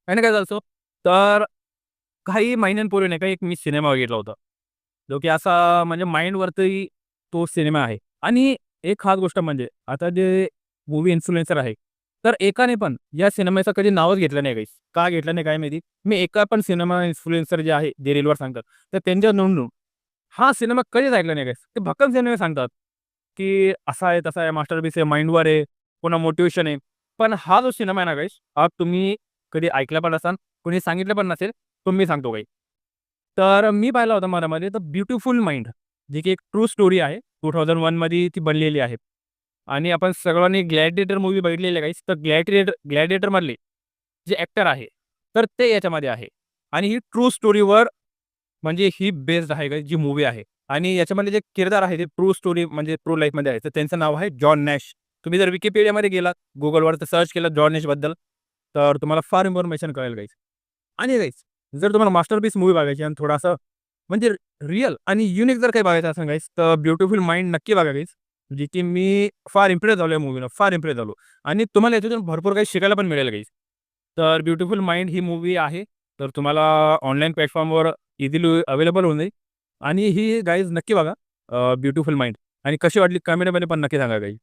आणि काय झालं तर काही महिन्यांपूर्वी नाही का एक मी सिनेमा बघितला होता. जो की असा म्हणजे माइंडवरती तो सिनेमा आहे. आणि एक खास गोष्ट म्हणजे आता जे मूव्ही इन्फ्लुएन्सर आहे, तर एकाने पण या सिनेमाचं कधी नावच घेतलं नाही गाईस. का घेतलं नाही काय माहिती? मी एका पण सिनेमा इन्फ्लुएन्सर जे आहे, जे रीलवर सांगतात, तर त्यांच्या नोंदवून हा सिनेमा कधीच ऐकला नाही गाईस. ते भक्कम सिनेमे सांगतात, की असा आहे, तसा आहे, मास्टरपीस आहे, माइंडवर आहे, पुन्हा मोटिव्हेशन आहे. पण हा जो सिनेमा आहे ना गाईस, हा तुम्ही कधी ऐकला पण नसाल, कोणी सांगितलं पण नसेल, तो मी सांगतो काही. तर मी पाहिला होता मरामध्ये द ब्युटिफुल माइंड, जी की एक ट्रू स्टोरी आहे. 2001 मध्ये ती बनलेली आहे. आणि आपण सर्वांनी ग्लॅडिएटर मूव्ही बघितलेली आहे गाईस. तर ग्लॅडिएटरमधले जे ॲक्टर आहे, तर ते याच्यामध्ये आहे. आणि ही ट्रू स्टोरीवर म्हणजे ही बेस्ड आहे गाईस जी मूव्ही आहे. आणि याच्यामध्ये जे किरदार आहे ते ट्रू स्टोरी म्हणजे ट्रू लाईफमध्ये आहे. तर त्यांचं नाव आहे जॉन नॅश. तुम्ही जर Wikipediaमध्ये गेलात, Googleवर तर सर्च केलं जॉन नॅशबद्दल, तर तुम्हाला फार इन्फॉर्मेशन कळेल गाईस. आणि गाईस जर तुम्हाला मास्टरपीस मूव्ही बघायची आणि थोडासा म्हणजे रिअल आणि युनिक जर काही बघायचं असेल गाईस, तर ब्युटिफुल माइंड नक्की बघा गाईस. जी की मी फार इम्प्रेस झालो या मूव्हीनं, फार इम्प्रेस झालो. आणि तुम्हाला याच्यातून भरपूर काही शिकायला पण मिळेल गाईस. तर ब्युटिफुल माइंड ही मूव्ही आहे. तर तुम्हाला ऑनलाईन प्लॅटफॉर्मवर इझिली अवेलेबल होऊन जाईल. आणि ही गाईज नक्की बघा ब्युटिफुल माइंड. आणि कशी वाटली कमेंटमध्ये पण नक्की सांगा गाईज.